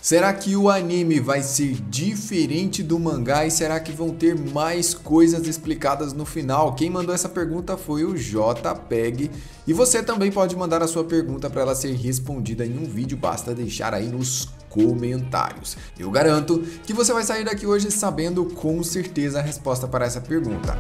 Será que o anime vai ser diferente do mangá e será que vão ter mais coisas explicadas no final? Quem mandou essa pergunta foi o JPEG e você também pode mandar a sua pergunta para ela ser respondida em um vídeo, basta deixar aí nos comentários. Eu garanto que você vai sair daqui hoje sabendo com certeza a resposta para essa pergunta.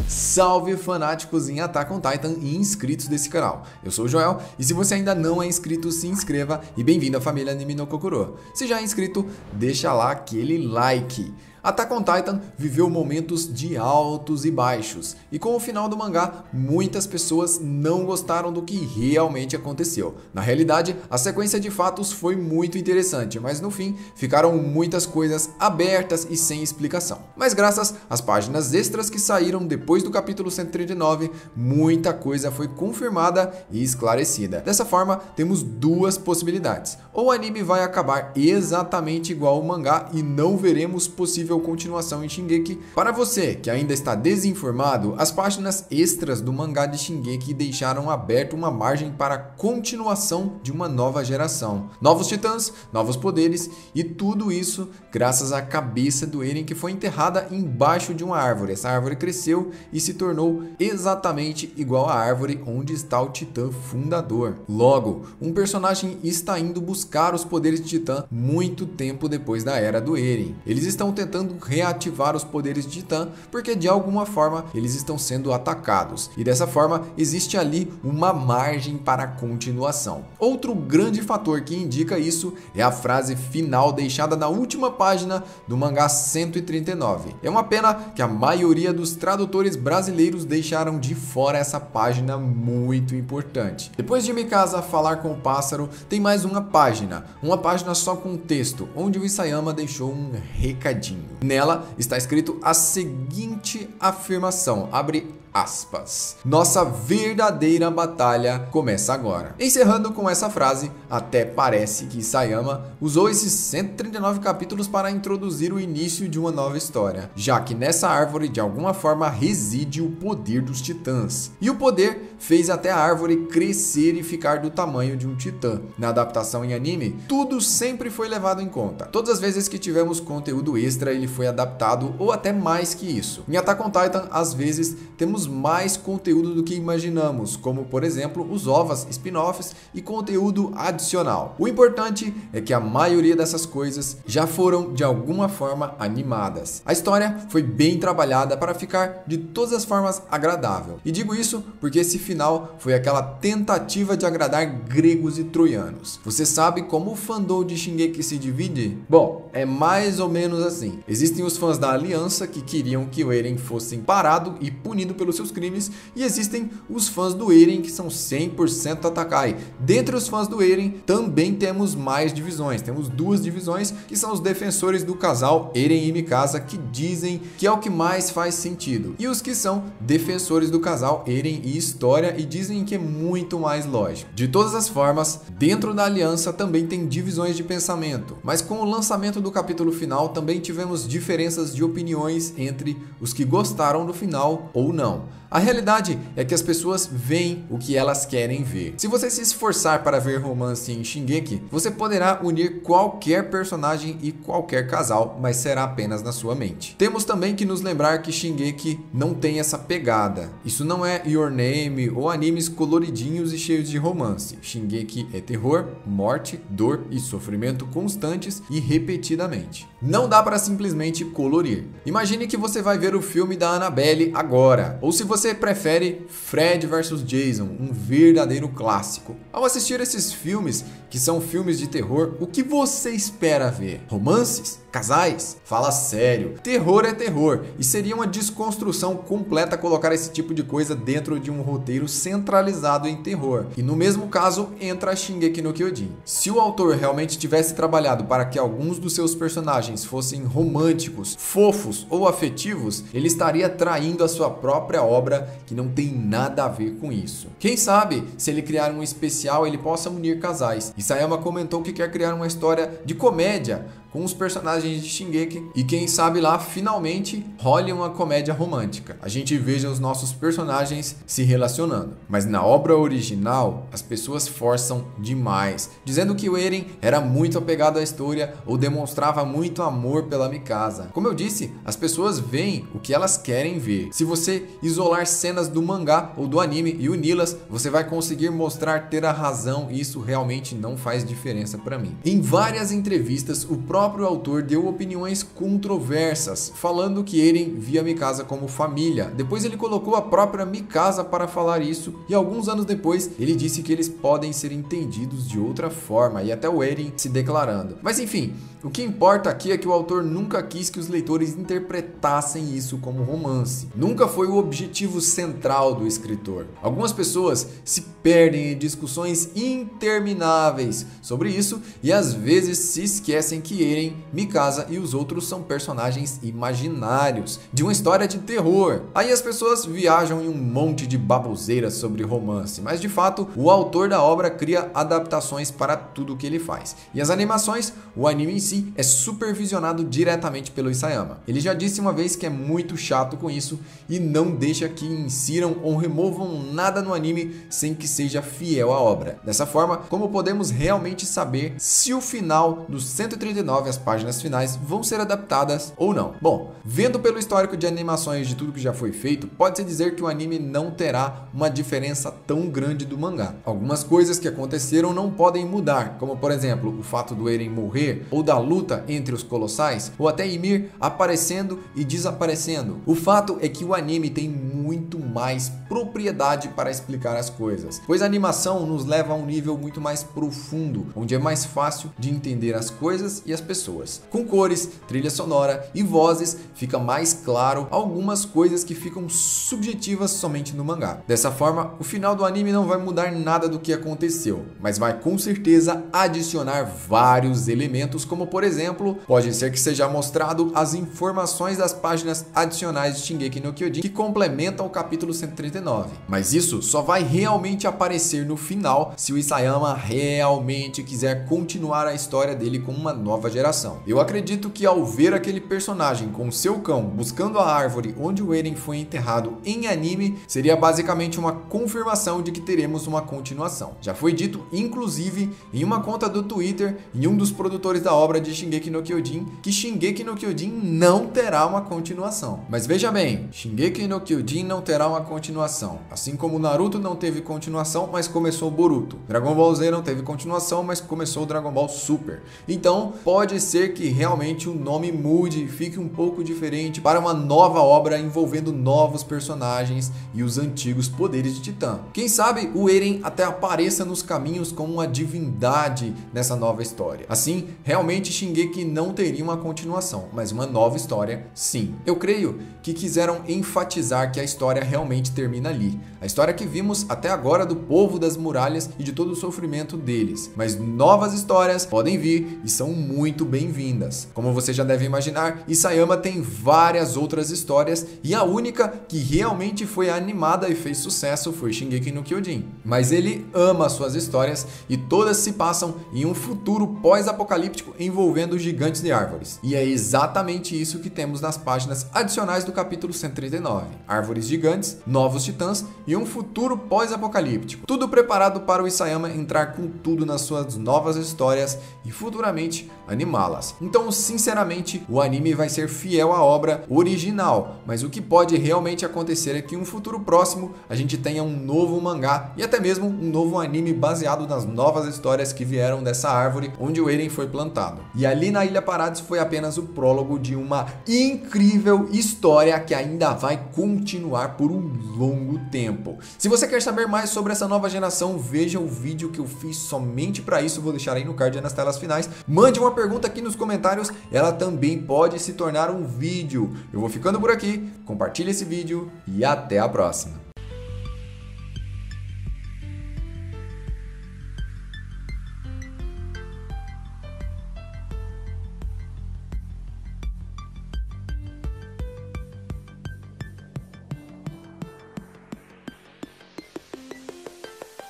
Salve fanáticos em Attack on Titan e inscritos desse canal. Eu sou o Joel e se você ainda não é inscrito, se inscreva e bem-vindo à família Anime no Kokoro. Se já é inscrito, deixa lá aquele like. Attack on Titan viveu momentos de altos e baixos, e com o final do mangá, muitas pessoas não gostaram do que realmente aconteceu. Na realidade, a sequência de fatos foi muito interessante, mas no fim, ficaram muitas coisas abertas e sem explicação. Mas graças às páginas extras que saíram depois do capítulo 139, muita coisa foi confirmada e esclarecida. Dessa forma, temos duas possibilidades. Ou o anime vai acabar exatamente igual ao mangá e não veremos possível continuação em Shingeki. Para você que ainda está desinformado, as páginas extras do mangá de Shingeki deixaram aberto uma margem para a continuação de uma nova geração. Novos titãs, novos poderes e tudo isso graças à cabeça do Eren que foi enterrada embaixo de uma árvore. Essa árvore cresceu e se tornou exatamente igual à árvore onde está o titã fundador. Logo, um personagem está indo buscar os poderes de titã muito tempo depois da era do Eren. Eles estão tentando reativar os poderes de titã porque de alguma forma eles estão sendo atacados e dessa forma existe ali uma margem para a continuação. Outro grande fator que indica isso é a frase final deixada na última página do mangá 139. É uma pena que a maioria dos tradutores brasileiros deixaram de fora essa página muito importante. Depois de Mikasa falar com o pássaro, tem mais uma página só com texto, onde o Isayama deixou um recadinho. Nela está escrito a seguinte afirmação, abre aspas: nossa verdadeira batalha começa agora. Encerrando com essa frase, até parece que Isayama usou esses 139 capítulos para introduzir o início de uma nova história, já que nessa árvore de alguma forma reside o poder dos titãs. E o poder fez até a árvore crescer e ficar do tamanho de um titã. Na adaptação em anime, tudo sempre foi levado em conta. Todas as vezes que tivemos conteúdo extra, ele foi adaptado ou até mais que isso. Em Attack on Titan, às vezes, temos mais conteúdo do que imaginamos, como por exemplo os OVAs, spin-offs e conteúdo adicional. O importante é que a maioria dessas coisas já foram de alguma forma animadas. A história foi bem trabalhada para ficar de todas as formas agradável. E digo isso porque esse final foi aquela tentativa de agradar gregos e troianos. Você sabe como o fandom de Shingeki se divide? Bom, é mais ou menos assim. Existem os fãs da Aliança que queriam que o Eren fosse parado e punido pelos seus crimes, e existem os fãs do Eren que são 100% Atakai. Dentre os fãs do Eren também temos mais divisões. Temos duas divisões que são os defensores do casal Eren e Mikasa, que dizem que é o que mais faz sentido, e os que são defensores do casal Eren e História e dizem que é muito mais lógico. De todas as formas, dentro da Aliança também tem divisões de pensamento, mas com o lançamento do capítulo final também tivemos diferenças de opiniões entre os que gostaram do final ou não. A realidade é que as pessoas veem o que elas querem ver. Se você se esforçar para ver romance em Shingeki, você poderá unir qualquer personagem e qualquer casal, mas será apenas na sua mente. Temos também que nos lembrar que Shingeki não tem essa pegada. Isso não é Your Name ou animes coloridinhos e cheios de romance. Shingeki é terror, morte, dor e sofrimento constantes e repetidamente. Não dá para simplesmente colorir. Imagine que você vai ver o filme da Annabelle agora, ou se você prefere Fred vs Jason, um verdadeiro clássico. Ao assistir esses filmes, que são filmes de terror, o que você espera ver? Romances? Casais? Fala sério. Terror é terror e seria uma desconstrução completa colocar esse tipo de coisa dentro de um roteiro centralizado em terror. E no mesmo caso entra Shingeki no Kyojin. Se o autor realmente tivesse trabalhado para que alguns dos seus personagens fossem românticos, fofos ou afetivos, ele estaria traindo a sua própria obra, que não tem nada a ver com isso. Quem sabe, se ele criar um especial, ele possa unir casais. Isayama comentou que quer criar uma história de comédia com os personagens de Shingeki e quem sabe lá finalmente role uma comédia romântica. A gente veja os nossos personagens se relacionando. Mas na obra original, as pessoas forçam demais, dizendo que o Eren era muito apegado à história ou demonstrava muito amor pela Mikasa. Como eu disse, as pessoas veem o que elas querem ver. Se você isolar cenas do mangá ou do anime e uni-las, você vai conseguir mostrar ter a razão e isso realmente não faz diferença para mim. Em várias entrevistas, o próprio autor deu opiniões controversas, falando que Eren via Mikasa como família. Depois ele colocou a própria Mikasa para falar isso e alguns anos depois ele disse que eles podem ser entendidos de outra forma e até o Eren se declarando. Mas enfim, o que importa aqui é que o autor nunca quis que os leitores interpretassem isso como romance. Nunca foi o objetivo central do escritor. Algumas pessoas se perdem em discussões intermináveis sobre isso e às vezes se esquecem que Eren, Mikasa e os outros são personagens imaginários de uma história de terror. Aí as pessoas viajam em um monte de baboseiras sobre romance, mas de fato o autor da obra cria adaptações para tudo que ele faz. E as animações, o anime em si é supervisionado diretamente pelo Isayama. Ele já disse uma vez que é muito chato com isso e não deixa que insiram ou removam nada no anime sem que seja fiel à obra. Dessa forma, como podemos realmente saber se o final dos 139, as páginas finais, vão ser adaptadas ou não? Bom, vendo pelo histórico de animações de tudo que já foi feito, pode-se dizer que o anime não terá uma diferença tão grande do mangá. Algumas coisas que aconteceram não podem mudar, como por exemplo, o fato do Eren morrer, ou da luta entre os colossais, ou até Ymir aparecendo e desaparecendo. O fato é que o anime tem muito mais propriedade para explicar as coisas, pois a animação nos leva a um nível muito mais profundo, onde é mais fácil de entender as coisas e as pessoas. Com cores, trilha sonora e vozes, fica mais claro algumas coisas que ficam subjetivas somente no mangá. Dessa forma, o final do anime não vai mudar nada do que aconteceu, mas vai com certeza adicionar vários elementos, como por exemplo, pode ser que seja mostrado as informações das páginas adicionais de Shingeki no Kyojin que complementam o capítulo 139. Mas isso só vai realmente aparecer no final se o Isayama realmente quiser continuar a história dele com uma nova geração. Eu acredito que ao ver aquele personagem com seu cão buscando a árvore onde o Eren foi enterrado em anime, seria basicamente uma confirmação de que teremos uma continuação. Já foi dito, inclusive, em uma conta do Twitter, em um dos produtores da obra de Shingeki no Kyojin, que Shingeki no Kyojin não terá uma continuação. Mas veja bem, Shingeki no Kyojin não terá uma continuação. Assim como Naruto não teve continuação, mas começou o Boruto. Dragon Ball Z não teve continuação, mas começou o Dragon Ball Super. Então, pode ser que realmente o nome mude e fique um pouco diferente para uma nova obra envolvendo novos personagens e os antigos poderes de Titã. Quem sabe o Eren até apareça nos caminhos como uma divindade nessa nova história. Assim, realmente Shingeki não teria uma continuação, mas uma nova história sim. Eu creio que quiseram enfatizar que a história realmente termina ali. A história que vimos até agora do povo das muralhas e de todo o sofrimento deles. Mas novas histórias podem vir e são muito bem-vindas. Como você já deve imaginar, Isayama tem várias outras histórias e a única que realmente foi animada e fez sucesso foi Shingeki no Kyojin. Mas ele ama suas histórias e todas se passam em um futuro pós-apocalíptico envolvendo gigantes de árvores. E é exatamente isso que temos nas páginas adicionais do capítulo 139. Árvores gigantes, novos titãs e um futuro pós-apocalíptico. Tudo preparado para o Isayama entrar com tudo nas suas novas histórias e futuramente animá-las. Então, sinceramente, o anime vai ser fiel à obra original, mas o que pode realmente acontecer é que em um futuro próximo a gente tenha um novo mangá e até mesmo um novo anime baseado nas novas histórias que vieram dessa árvore onde o Eren foi plantado. E ali na Ilha Paradis foi apenas o prólogo de uma incrível história que ainda vai continuar por um longo tempo. Se você quer saber mais sobre essa nova geração, veja o vídeo que eu fiz somente para isso, vou deixar aí no card e nas telas finais. Mande uma pergunta aqui nos comentários, ela também pode se tornar um vídeo. Eu vou ficando por aqui, compartilhe esse vídeo e até a próxima.